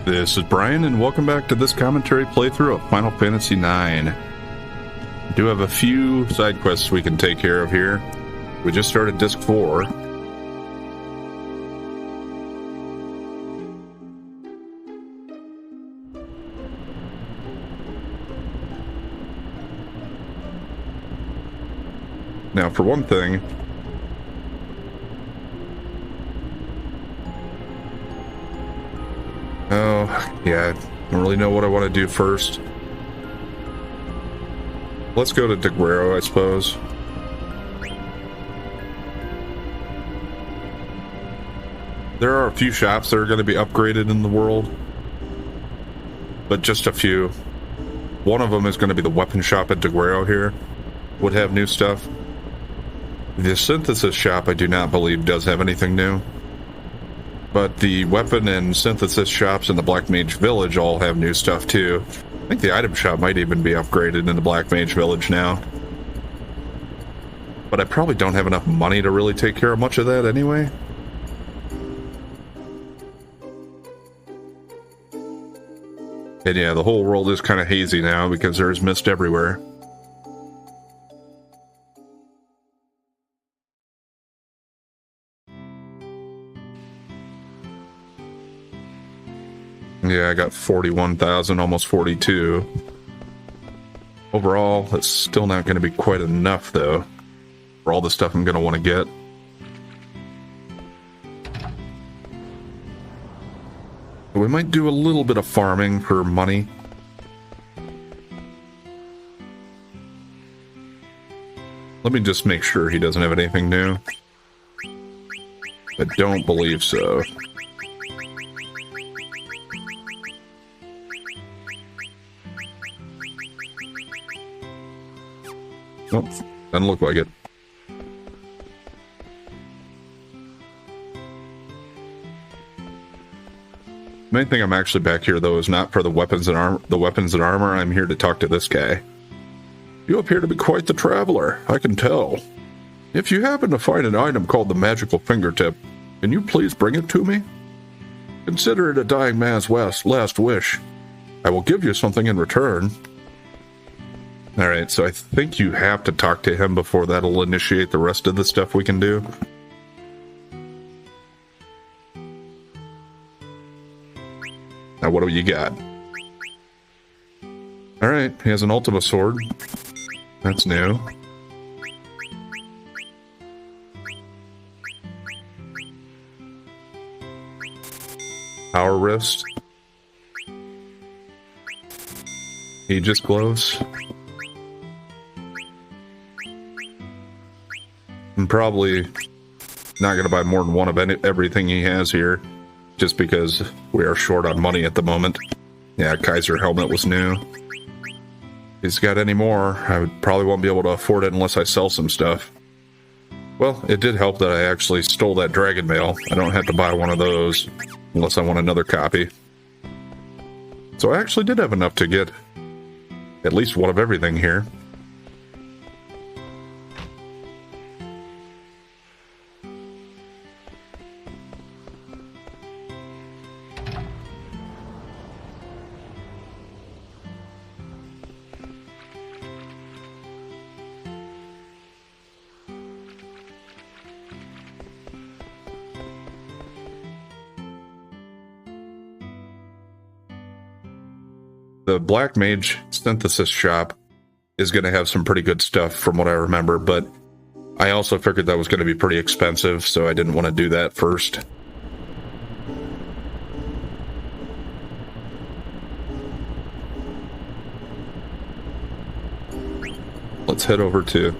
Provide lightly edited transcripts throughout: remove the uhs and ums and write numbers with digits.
This is Brian, and welcome back to this commentary playthrough of Final Fantasy IX. We do have a few side quests we can take care of here. We just started Disc 4. Now, for one thing, yeah, I don't really know what I want to do first. Let's go to Deguero, I suppose. There are a few shops that are going to be upgraded in the world, but just a few. One of them is going to be the weapon shop at Deguero here. Would have new stuff. The synthesis shop, I do not believe, does have anything new. But the weapon and synthesis shops in the Black Mage Village all have new stuff too. I think the item shop might even be upgraded in the Black Mage Village now. But I probably don't have enough money to really take care of much of that anyway. And yeah, the whole world is kind of hazy now because there's mist everywhere. Yeah, I got 41,000, almost 42. Overall, it's still not going to be quite enough, though, for all the stuff I'm going to want to get. We might do a little bit of farming for money. Let me just make sure he doesn't have anything new. I don't believe so. Nope, doesn't look like it. Main thing I'm actually back here, though, is not for the weapons and armor. I'm here to talk to this guy. You appear to be quite the traveler, I can tell. If you happen to find an item called the Magical Fingertip, can you please bring it to me? Consider it a dying man's last wish. I will give you something in return. Alright, so I think you have to talk to him before that'll initiate the rest of the stuff we can do. Now, what do you got? Alright, he has an Ultima Sword. That's new. Power Wrist. Aegis Gloves. I'm probably not going to buy more than one of everything he has here, just because we are short on money at the moment. Yeah, Kaiser Helmet was new. If he's got any more, I probably won't be able to afford it unless I sell some stuff. Well, it did help that I actually stole that Dragon Mail. I don't have to buy one of those unless I want another copy. So I actually did have enough to get at least one of everything here. The Black Mage Synthesis shop is going to have some pretty good stuff from what I remember, but I also figured that was going to be pretty expensive, so I didn't want to do that first. Let's head over to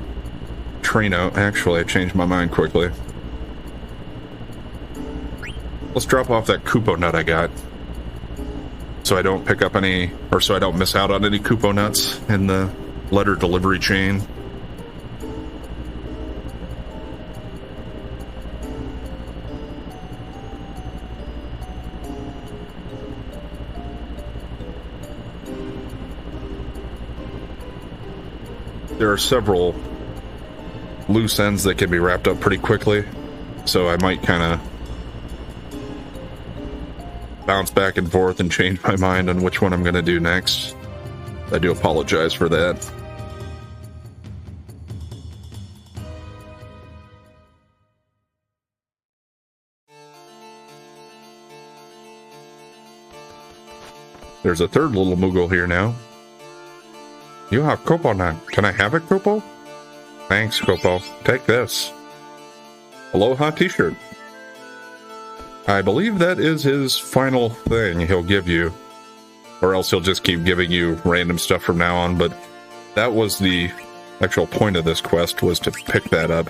Trino. Actually, I changed my mind quickly. Let's drop off that Kupo nut I got, so I don't pick up any, or so I don't miss out on any Kupo nuts in the letter delivery chain. There are several loose ends that can be wrapped up pretty quickly, so I might kind of bounce back and forth and change my mind on which one I'm going to do next. I do apologize for that. There's a third little Moogle here now. You have Kopo now. Can I have it, Kopo? Thanks, Kopo. Take this. Aloha t-shirt. I believe that is his final thing he'll give you. Or else he'll just keep giving you random stuff from now on, but that was the actual point of this quest, was to pick that up.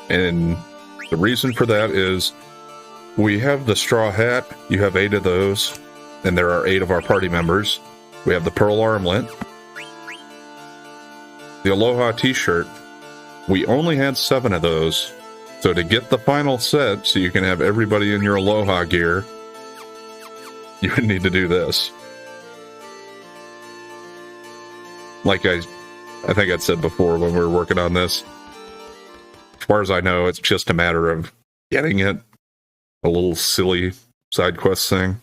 And the reason for that is we have the straw hat, you have 8 of those, and there are 8 of our party members. We have the pearl armlet. The Aloha t-shirt, we only had 7 of those. So to get the final set, so you can have everybody in your Aloha gear, you would need to do this. Like I think I'd said before when we were working on this, as far as I know, it's just a matter of getting it. A little silly side quest thing.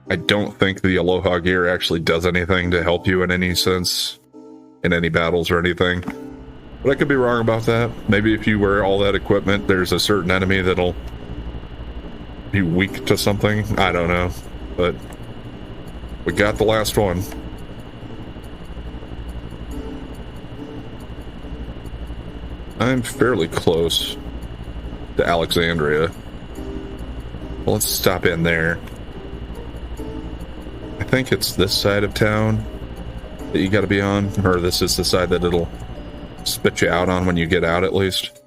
I don't think the Aloha gear actually does anything to help you in any sense, in any battles or anything. But I could be wrong about that. Maybe if you wear all that equipment, there's a certain enemy that'll be weak to something. I don't know. But we got the last one. I'm fairly close to Alexandria. Well, let's stop in there. I think it's this side of town that you gotta be on, or this is the side that it'll spit you out on when you get out, at least.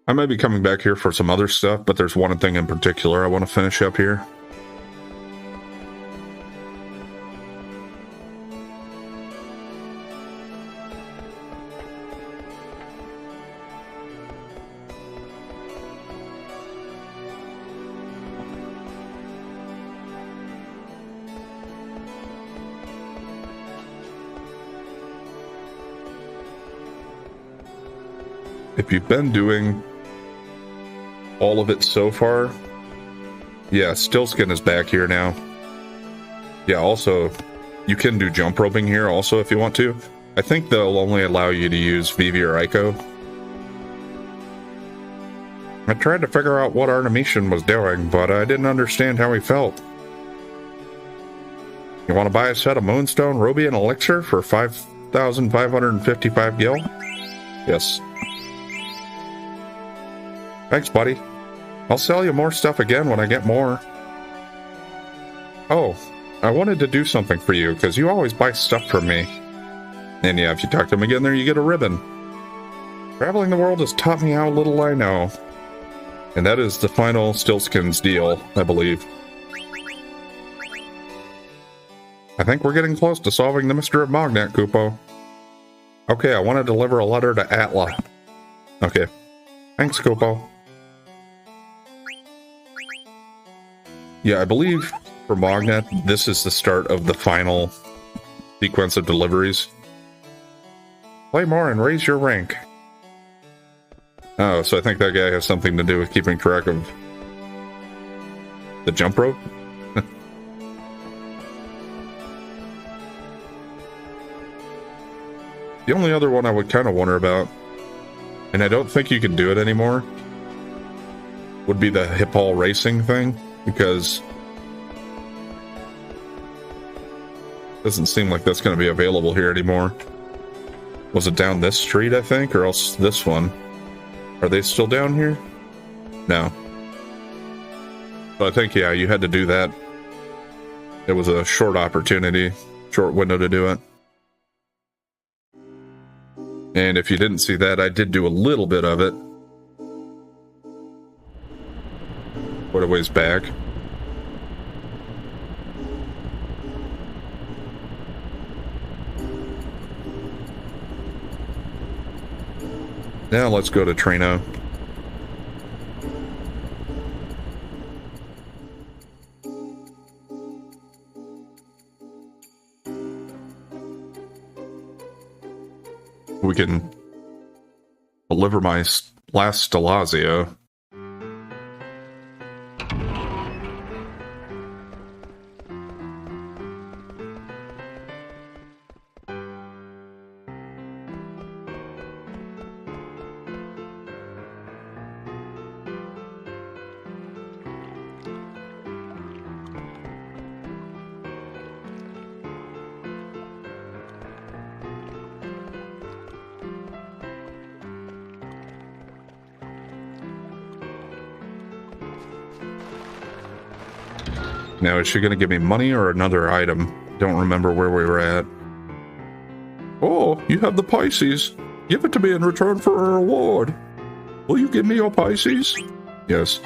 I might be coming back here for some other stuff, but there's one thing in particular I want to finish up here. If you've been doing all of it so far, yeah, Stillskin is back here now. Yeah, also, you can do jump roping here also if you want to. I think they'll only allow you to use Vivi or Aiko. I tried to figure out what Artemisian was doing, but I didn't understand how he felt. You want to buy a set of Moonstone, Ruby, and Elixir for 5,555 gil? Yes. Thanks, buddy. I'll sell you more stuff again when I get more. Oh, I wanted to do something for you, because you always buy stuff from me. And yeah, if you talk to him again there, you get a ribbon. Traveling the world has taught me how little I know. And that is the final Stillskins deal, I believe. I think we're getting close to solving the mystery of Mognet, Kupo. Okay, I want to deliver a letter to Atla. Okay. Thanks, Kupo. Yeah, I believe for Mognet, this is the start of the final sequence of deliveries. Play more and raise your rank. Oh, so I think that guy has something to do with keeping track of the jump rope? The only other one I would kind of wonder about, and I don't think you can do it anymore, would be the hip hall racing thing, because it doesn't seem like that's going to be available here anymore. Was it down this street, I think, or else this one? Are they still down here? No. But I think, yeah, you had to do that. It was a short opportunity, short window to do it. And if you didn't see that, I did do a little bit of it. Quite a ways back. Now let's go to Trino. We can deliver my last Stellazzio. Now, is she going to give me money or another item? Don't remember where we were at. Oh, you have the Pisces. Give it to me in return for a reward. Will you give me your Pisces? Yes.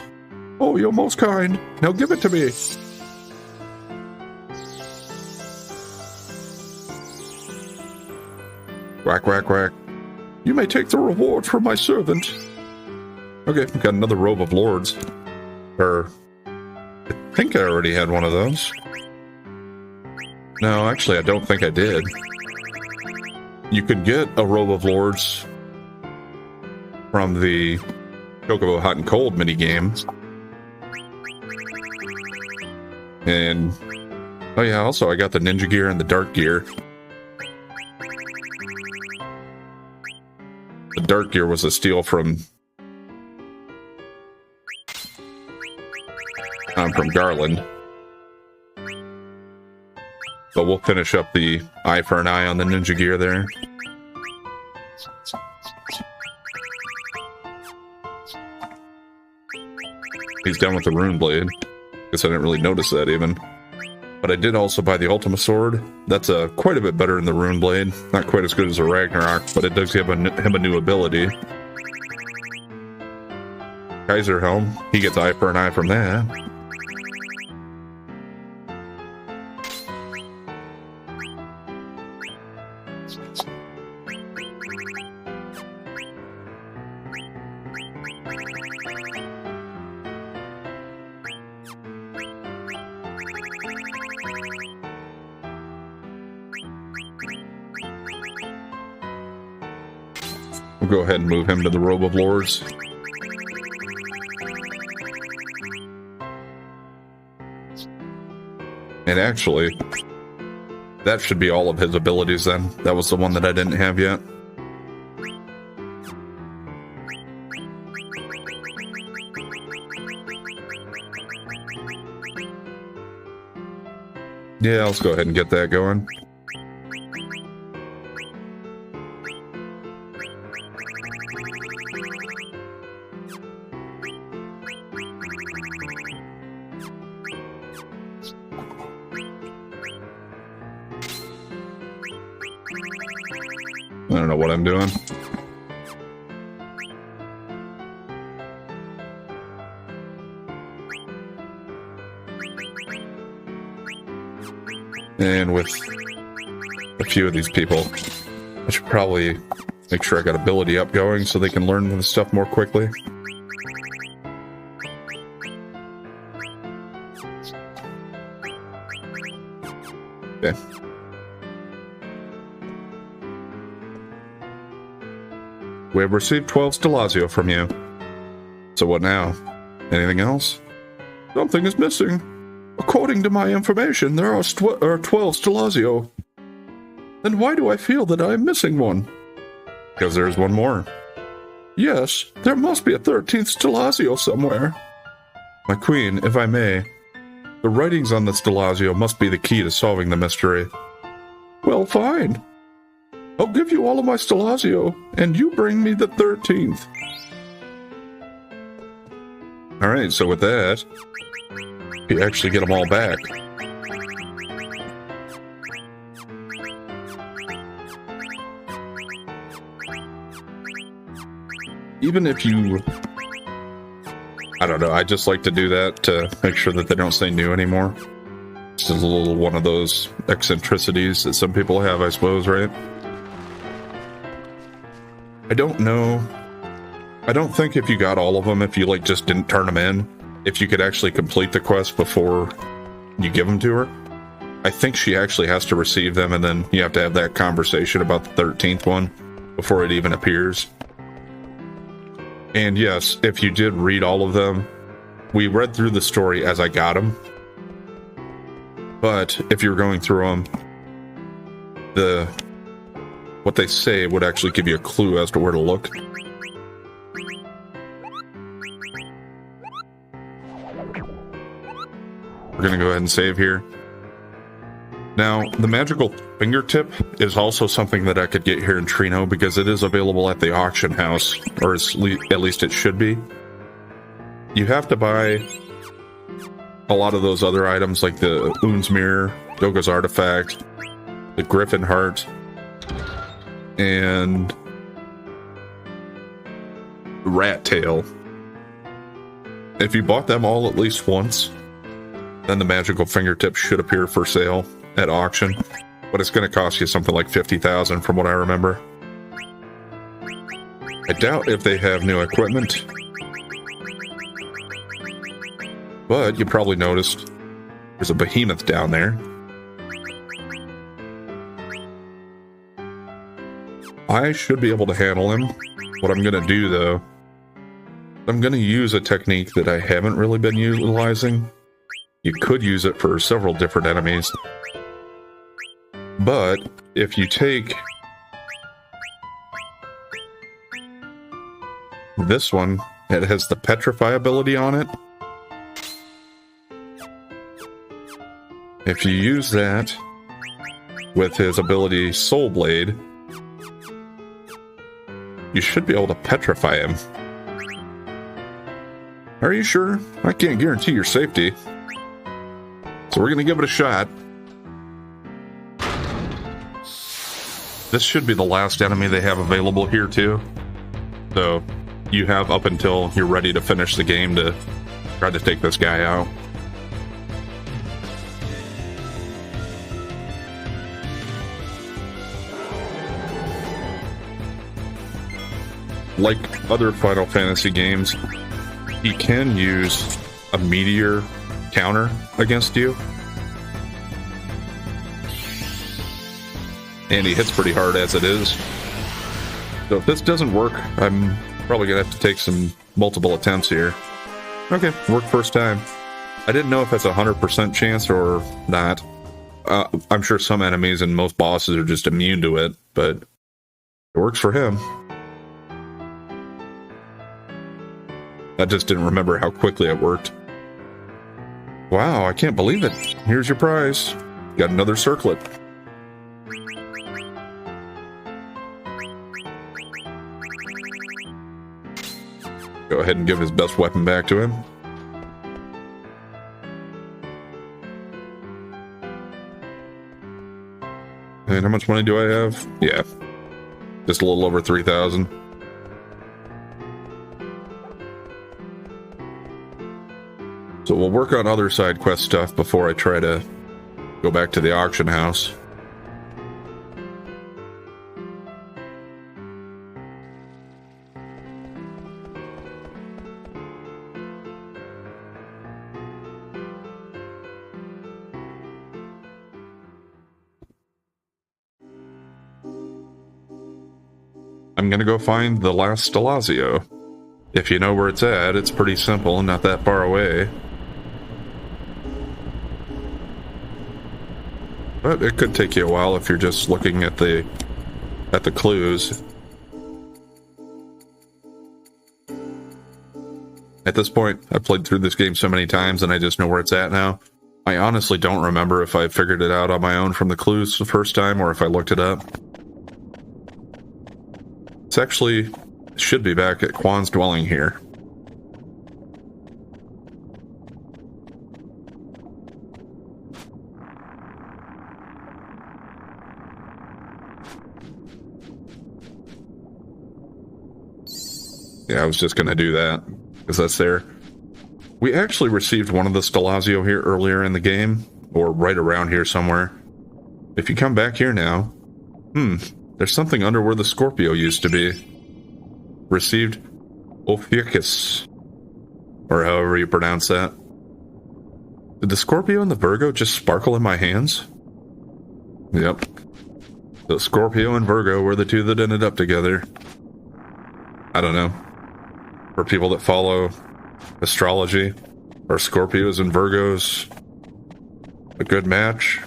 Oh, you're most kind. Now give it to me. Quack, quack, quack. You may take the reward from my servant. Okay, we've got another robe of lords. I think I already had one of those. No, actually, I don't think I did. You could get a robe of lords from the Chocobo Hot and Cold minigame. And, oh yeah, also I got the ninja gear and the dark gear. The dark gear was a steal from Garland. But we'll finish up the eye for an eye on the ninja gear there. He's done with the rune blade. Guess I didn't really notice that even. But I did also buy the Ultima Sword. That's quite a bit better than the rune blade. Not quite as good as the Ragnarok, but it does give him a new ability. Kaiser Helm, he gets eye for an eye from that. We'll go ahead and move him to the Robe of Lords. And actually, that should be all of his abilities then. That was the one that I didn't have yet. Yeah, let's go ahead and get that going. I don't know what I'm doing. And with a few of these people, I should probably make sure I got ability up going so they can learn the stuff more quickly. Okay. We have received 12 Stellazzio from you. So what now? Anything else? Something is missing. According to my information, there are 12 Stellazzio. Then why do I feel that I am missing one? Because there's one more. Yes, there must be a 13th Stellazzio somewhere. My queen, if I may, the writings on the Stellazzio must be the key to solving the mystery. Well, fine. I'll give you all of my Stellazzio, and you bring me the 13th. Alright, so with that, you actually get them all back. Even if you... I don't know, I just like to do that to make sure that they don't say new anymore. It's just a little one of those eccentricities that some people have, I suppose, right? I don't know. I don't think if you got all of them, if you like just didn't turn them in, if you could actually complete the quest before you give them to her. I think she actually has to receive them, and then you have to have that conversation about the 13th one. before it even appears. And yes, if you did read all of them, we read through the story as I got them. But if you're going through them, what they say would actually give you a clue as to where to look. We're going to go ahead and save here. Now, the magical fingertip is also something that I could get here in Trino because it is available at the auction house, or at least it should be. You have to buy a lot of those other items like the Oon's Mirror, Doga's Artifact, the Griffin Heart, and Rat Tail. If you bought them all at least once, then the magical fingertip should appear for sale at auction, but it's going to cost you something like 50,000 from what I remember. I doubt if they have new equipment, but you probably noticed there's a behemoth down there. I should be able to handle him. What I'm going to do, though, I'm going to use a technique that I haven't really been utilizing. You could use it for several different enemies. But if you take this one, it has the Petrify ability on it. If you use that with his ability Soul Blade, you should be able to petrify him. Are you sure? I can't guarantee your safety. So we're going to give it a shot. This should be the last enemy they have available here too. So you have up until you're ready to finish the game to try to take this guy out. Like other Final Fantasy games, he can use a meteor counter against you. And he hits pretty hard as it is. So if this doesn't work, I'm probably going to have to take some multiple attempts here. Okay, worked first time. I didn't know if that's a 100% chance or not. I'm sure some enemies and most bosses are just immune to it, but it works for him. I just didn't remember how quickly it worked. Wow, I can't believe it. Here's your prize. Got another circlet. Go ahead and give his best weapon back to him. And how much money do I have? Yeah, just a little over 3,000. So we'll work on other side quest stuff before I try to go back to the auction house. I'm gonna go find the last Stellazzio. If you know where it's at, it's pretty simple and not that far away. But it could take you a while if you're just looking at the clues. At this point, I've played through this game so many times and I just know where it's at now. I honestly don't remember if I figured it out on my own from the clues the first time or if I looked it up. It's actually should be back at Quan's dwelling here. Yeah, I was just going to do that, because that's there. We actually received one of the Stellazzio here earlier in the game, or right around here somewhere. If you come back here now, there's something under where the Scorpio used to be. Received Ophiuchus, or however you pronounce that. Did the Scorpio and the Virgo just sparkle in my hands? Yep. So Scorpio and Virgo were the two that ended up together. I don't know. For people that follow astrology, are Scorpios and Virgos a good match?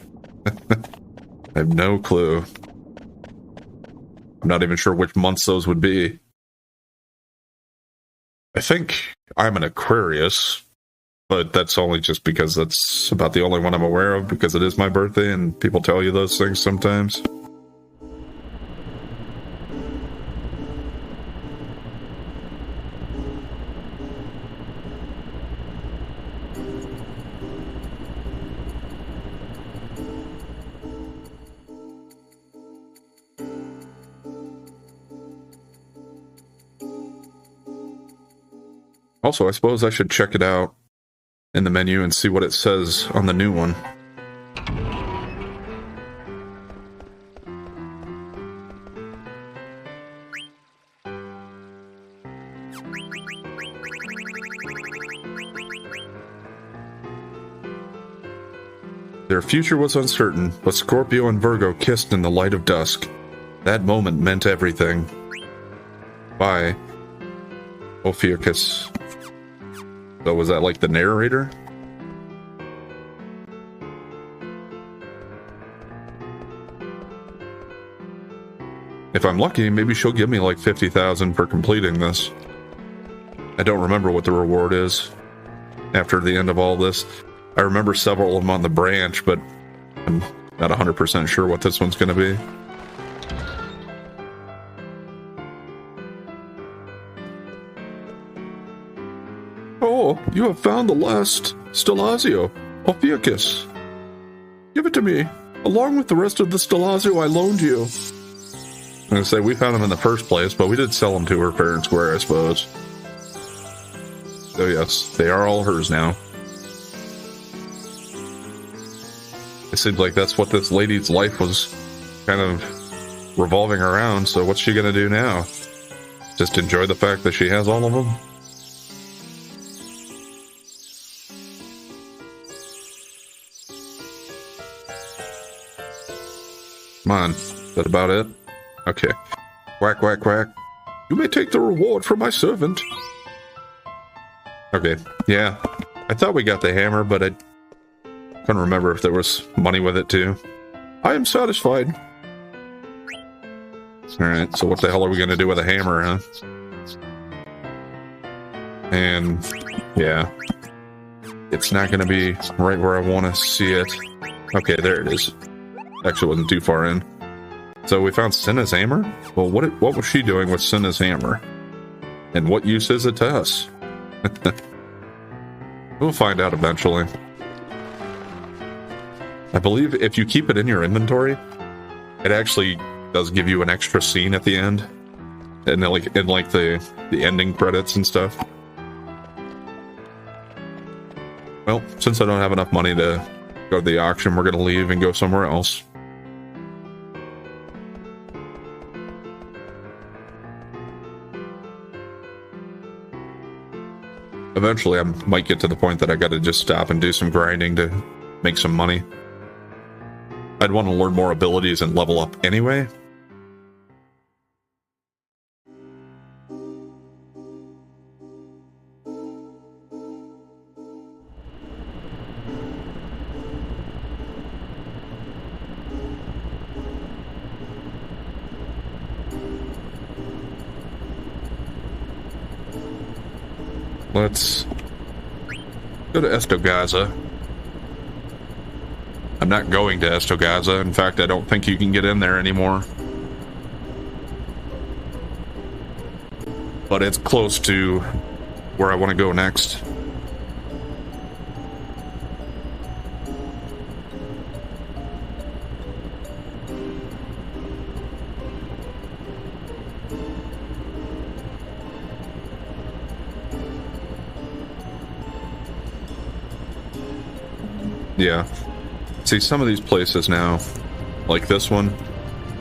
I have no clue. I'm not even sure which months those would be. I think I'm an Aquarius, but that's only just because that's about the only one I'm aware of, because it is my birthday and people tell you those things sometimes. Also, I suppose I should check it out in the menu and see what it says on the new one. Their future was uncertain, but Scorpio and Virgo kissed in the light of dusk. That moment meant everything. By Ophiuchus. So was that like the narrator? If I'm lucky, maybe she'll give me like 50,000 for completing this. I don't remember what the reward is after the end of all this. I remember several of them on the branch, but I'm not 100% sure what this one's going to be. Oh, you have found the last Stellazzio, Ophiuchus. Give it to me, along with the rest of the Stellazzio I loaned you. I'm going to say we found them in the first place, but we did sell them to her fair and square, I suppose. So yes, they are all hers now. It seems like that's what this lady's life was kind of revolving around, so what's she going to do now? Just enjoy the fact that she has all of them? Come on, is that about it? Okay. Quack, quack, quack. You may take the reward from my servant. Okay, yeah. I thought we got the hammer, but I couldn't remember if there was money with it too. I am satisfied. Alright, so what the hell are we going to do with a hammer, huh? And, yeah. It's not going to be right where I want to see it. Okay, there it is. Actually wasn't too far in. So we found Cinna's hammer? Well, what was she doing with Cinna's hammer? And what use is it to us? We'll find out eventually. I believe if you keep it in your inventory, it actually does give you an extra scene at the end. And then in the ending credits and stuff. Well, since I don't have enough money to go to the auction, we're going to leave and go somewhere else. Eventually, I might get to the point that I got to just stop and do some grinding to make some money. I'd want to learn more abilities and level up anyway. Let's go to Estogazza. I'm not going to Estogazza. In fact, I don't think you can get in there anymore. But it's close to where I want to go next. Yeah. See, some of these places now, like this one,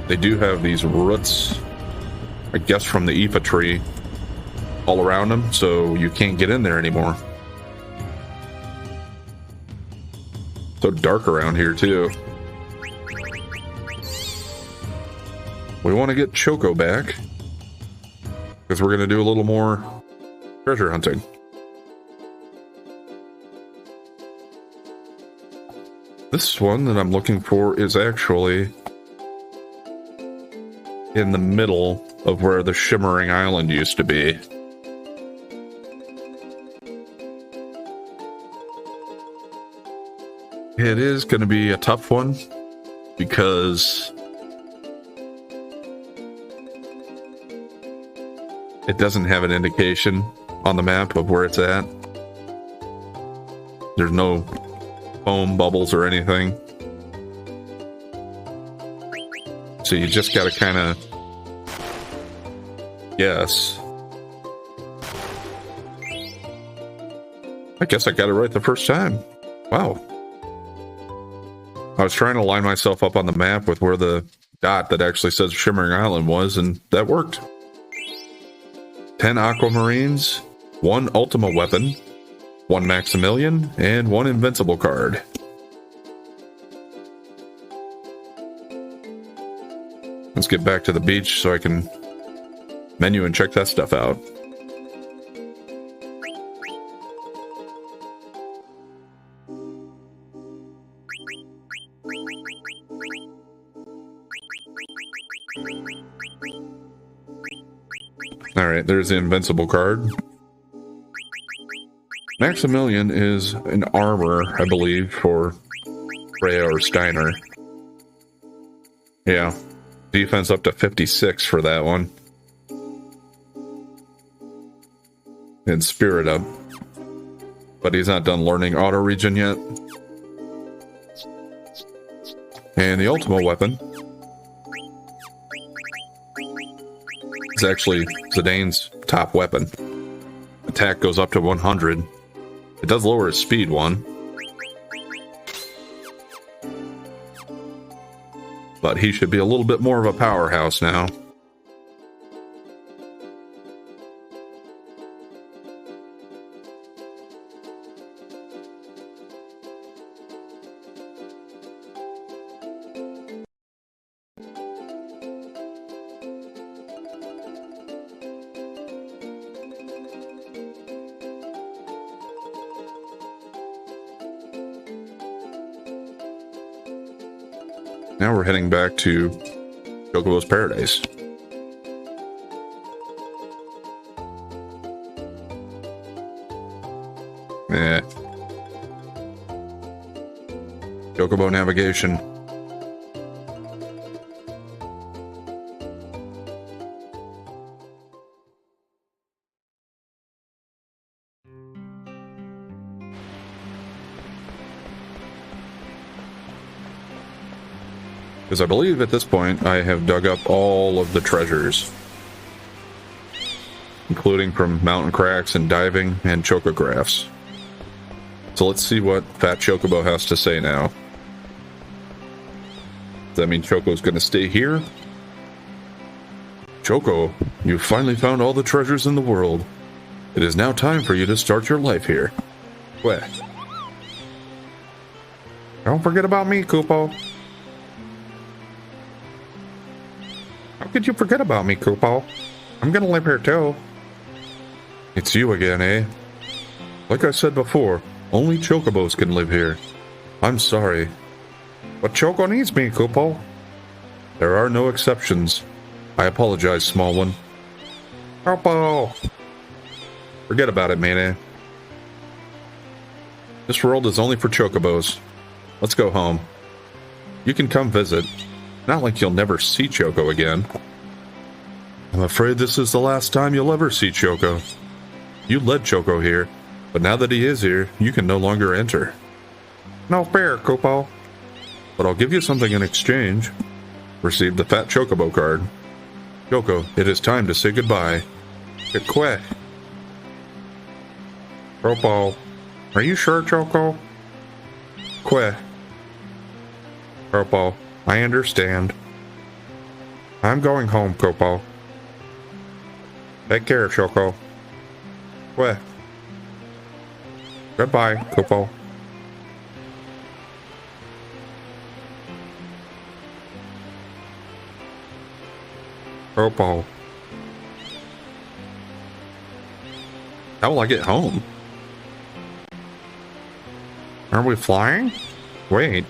they do have these roots, I guess from the Ifa tree, all around them, so you can't get in there anymore. So dark around here, too. we want to get Choco back. Because we're going to do a little more treasure hunting. This one that I'm looking for is actually in the middle of where the Shimmering Island used to be. It is going to be a tough one because it doesn't have an indication on the map of where it's at. There's no foam bubbles or anything. So you just got to kind of guess. I guess I got it right the first time. Wow. I was trying to line myself up on the map with where the dot that actually says Shimmering Island was, and that worked. 10 Aquamarines, 1 Ultima weapon, 1 Maximilian, and 1 Invincible card. Let's get back to the beach so I can menu and check that stuff out. Alright, there's the Invincible card. Maximilian is an armor, I believe, for Freya or Steiner. Yeah. Defense up to 56 for that one. And Spirit up. But he's not done learning Auto Regen yet. And the Ultima weapon is actually Zidane's top weapon. Attack goes up to 100. It does lower his speed 1. But he should be a little bit more of a powerhouse now. Now we're heading back to Chocobo's Paradise. Chocobo navigation. Because I believe at this point I have dug up all of the treasures, including from mountain cracks and diving and chocographs. So let's see what Fat Chocobo has to say now. Does that mean Choco's going to stay here? Choco, you've finally found all the treasures in the world. It is now time for you to start your life here. Where? Don't forget about me, Koopo. How could you forget about me, Koopo? I'm gonna live here too. It's you again, eh? Like I said before, only Chocobos can live here. I'm sorry. But Choco needs me, Koopo. There are no exceptions. I apologize, small one. Koopo! Forget about it, Mayday. This world is only for Chocobos. Let's go home. You can come visit. Not like you'll never see Choco again. I'm afraid this is the last time you'll ever see Choco. You led Choco here, but now that he is here, you can no longer enter. No fair, Koopo. But I'll give you something in exchange. Receive the Fat Chocobo card. Choco, it is time to say goodbye. Quack. Koopo, are you sure, Choco? Quack. Koopo, I understand. I'm going home, Koopo. Take care, Choco. Quack. Goodbye, Koopo. Copo. How will I get home? Are we flying? Wait.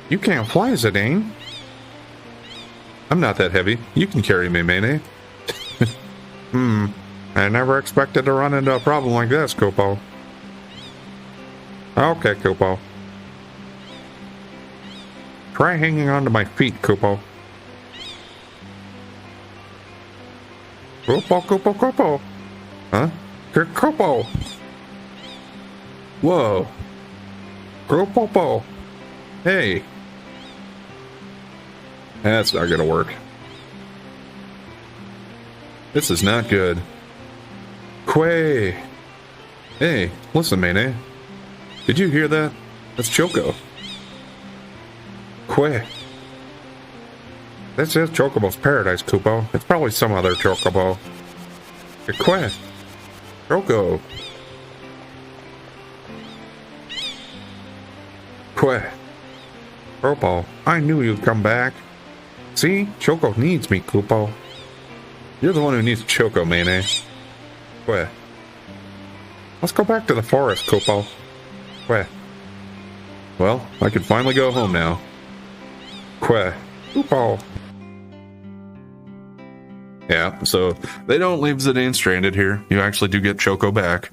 You can't fly, Zidane. I'm not that heavy. You can carry me, Mene. I never expected to run into a problem like this, Copo. Okay, Copo. Try hanging onto my feet, Copo. Copo. Huh? Copo. Whoa. Copo. Hey. That's not gonna work. This is not good. Quay. Hey, listen, Mene. Did you hear that? That's Choco. Quay. This is Chocobo's paradise, Copo. It's probably some other Chocobo. Quay. Choco. Quay. Copo, I knew you'd come back. See? Choco needs me, Copo. You're the one who needs Choco, Mene. Quay. Let's go back to the forest, Copo. Quay. Well, I can finally go home now. Quay. Copo. Yeah, so they don't leave Zidane stranded here. You actually do get Choco back.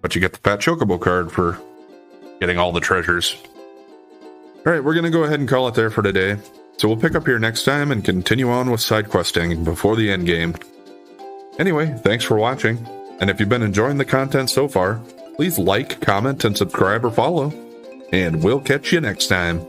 But you get the Fat Chocobo card for getting all the treasures. Alright, we're going to go ahead and call it there for today. So we'll pick up here next time and continue on with side questing before the end game. Anyway, thanks for watching. And if you've been enjoying the content so far, please like, comment, and subscribe or follow. And we'll catch you next time.